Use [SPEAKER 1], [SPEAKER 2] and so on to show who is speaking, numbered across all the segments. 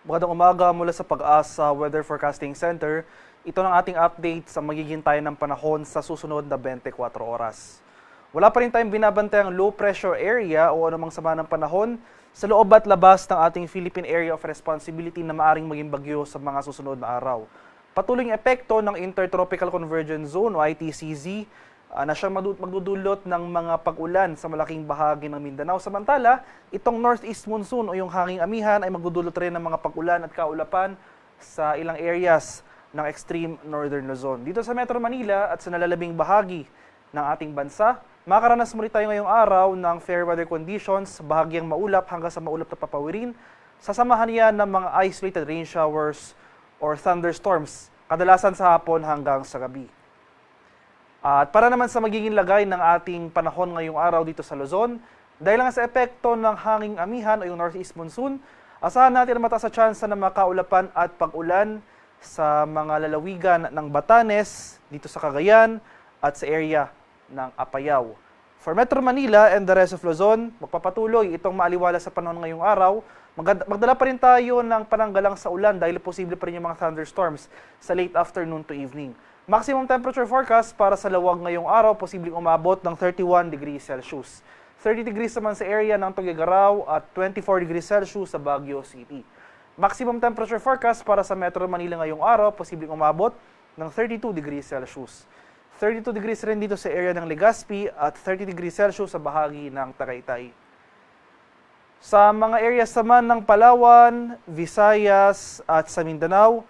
[SPEAKER 1] Magandang umaga mula sa Pag-asa Weather Forecasting Center. Ito ang ating update sa magiging tayo ng panahon sa susunod na 24 oras. Wala pa rin tayong binabantayang low pressure area o anumang sama ng panahon sa loob at labas ng ating Philippine Area of Responsibility na maaring maging bagyo sa mga susunod na araw. Patuloy yung epekto ng Intertropical Convergence Zone o ITCZ na siyang magdudulot ng mga pag-ulan sa malaking bahagi ng Mindanao. Samantala, itong northeast monsoon o yung hanging amihan ay magdudulot rin ng mga pag-ulan at kaulapan sa ilang areas ng extreme northern Luzon. Dito sa Metro Manila at sa nalalabing bahagi ng ating bansa, makaranas muli tayo ngayong araw ng fair weather conditions, bahagyang maulap hanggang sa maulap na papawirin. Sasamahan yan ng mga isolated rain showers or thunderstorms, kadalasan sa hapon hanggang sa gabi. At para naman sa magiging lagay ng ating panahon ngayong araw dito sa Luzon, dahil lang sa epekto ng hanging amihan o yung northeast monsoon, asahan natin na mataas na tsansa na makaulapan at pag-ulan sa mga lalawigan ng Batanes, dito sa Cagayan at sa area ng Apayao. For Metro Manila and the rest of Luzon, magpapatuloy itong maaliwala sa panahon ngayong araw. Magdala pa rin tayo ng pananggalang sa ulan dahil posible pa rin yung mga thunderstorms sa late afternoon to evening. Maximum temperature forecast para sa Lawag ngayong araw, posibleng umabot ng 31 degrees Celsius. 30 degrees naman sa area ng Tuguegarao at 24 degrees Celsius sa Baguio City. Maximum temperature forecast para sa Metro Manila ngayong araw, posibleng umabot ng 32 degrees Celsius. 32 degrees rin dito sa area ng Legazpi at 30 degrees Celsius sa bahagi ng Tagaytay. Sa mga areas naman ng Palawan, Visayas at sa Mindanao,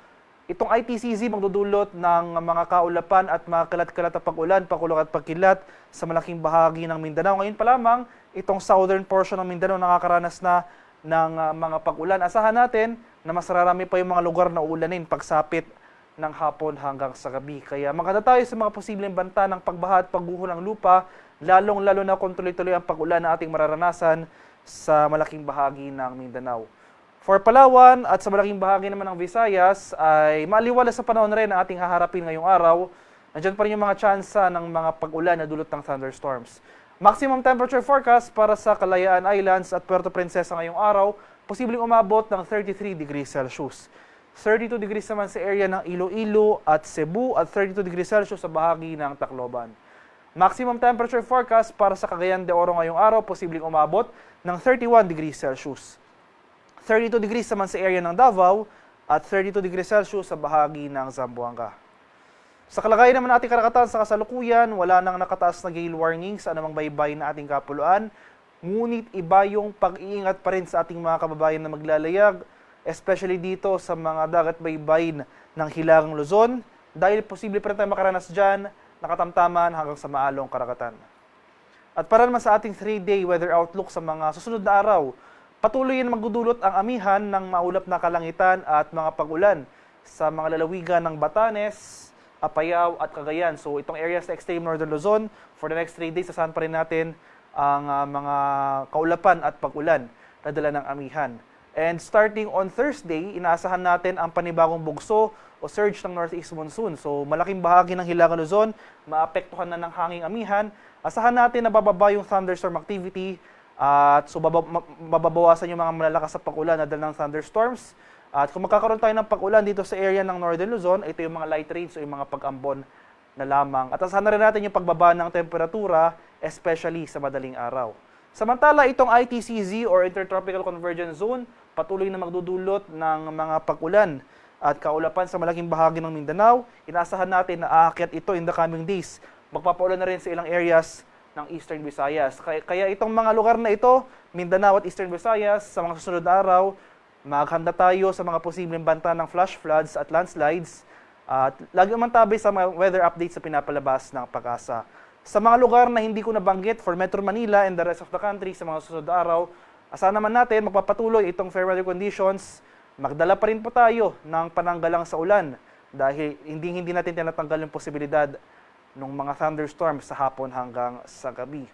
[SPEAKER 1] itong ITCZ magdudulot ng mga kaulapan at mga kalat-kalat na pag-ulan, pakulog at pagkilat sa malaking bahagi ng Mindanao. Ngayon pa lamang, itong southern portion ng Mindanao nakakaranas na ng mga pag-ulan. Asahan natin na mas marami pa yung mga lugar na uulanin pagsapit ng hapon hanggang sa gabi. Kaya maganda tayo sa mga posibleng banta ng pagbaha at pagguho ng lupa, lalong-lalo na kung tuloy-tuloy ang pag-ulan na ating mararanasan sa malaking bahagi ng Mindanao. For Palawan at sa malaking bahagi naman ng Visayas ay maaliwala sa panahon rin na ating haharapin ngayong araw. Nandiyan pa rin yung mga tsansa ng mga pag-ulan na dulot ng thunderstorms. Maximum temperature forecast para sa Kalayaan Islands at Puerto Princesa ngayong araw, posibleng umabot ng 33 degrees Celsius. 32 degrees naman sa area ng Iloilo at Cebu at 32 degrees Celsius sa bahagi ng Tacloban. Maximum temperature forecast para sa Cagayan de Oro ngayong araw, posibleng umabot ng 31 degrees Celsius. 32 degrees naman sa area ng Davao at 32 degrees Celsius sa bahagi ng Zamboanga. Sa kalagayan naman ating karagatan sa kasalukuyan, wala nang nakataas na gale warning sa anumang baybay na ating kapuluan. Ngunit iba yung pag-iingat pa rin sa ating mga kababayan na maglalayag, especially dito sa mga dagat baybay ng Hilagang Luzon, dahil posible pa rin tayo makaranas dyan, nakatamtaman hanggang sa maalong karagatan. At para naman sa ating 3-day weather outlook sa mga susunod na araw, patuloy na magdudulot ang amihan ng maulap na kalangitan at mga pag-ulan sa mga lalawigan ng Batanes, Apayao at Cagayan. So itong areas sa extreme northern Luzon, for the next 3 days, asahan pa rin natin ang mga kaulapan at pag-ulan na dala ng amihan. And starting on Thursday, inaasahan natin ang panibagong bugso o surge ng northeast monsoon. So malaking bahagi ng Hilagang Luzon, maapektuhan na ng hanging amihan. Asahan natin na bababa yung thunderstorm activity at so mababawasan yung mga malalakas sa pag-ulan na dala ng thunderstorms. At kung magkakaroon tayo ng pag-ulan dito sa area ng Northern Luzon, ito yung mga light rains o yung mga pag-ambon na lamang. At asahan na rin natin yung pagbaba ng temperatura, especially sa madaling araw. Samantala, itong ITCZ or Intertropical Convergence Zone, patuloy na magdudulot ng mga pag-ulan at kaulapan sa malaking bahagi ng Mindanao. Inaasahan natin na aakyat ito in the coming days. Magpapaulan na rin sa ilang areas ng Eastern Visayas. Kaya itong mga lugar na ito, Mindanao at Eastern Visayas, sa mga susunod na araw, maghanda tayo sa mga posibleng banta ng flash floods at landslides. At lagi naman tabi sa mga weather updates sa pinapalabas ng Pag-asa. Sa mga lugar na hindi ko nabanggit for Metro Manila and the rest of the country sa mga susunod na araw, asahan naman natin magpapatuloy itong fair weather conditions. Magdala pa rin po tayo ng pananggalang sa ulan dahil hindi natin tinatanggal yung posibilidad ng mga thunderstorms sa hapon hanggang sa gabi.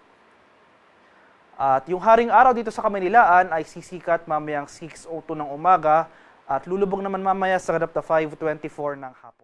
[SPEAKER 1] At yung haring araw dito sa Kamanilaan ay sisikat mamayang 6:02 ng umaga at lulubog naman mamaya sa ganap na 5:24 ng hapon.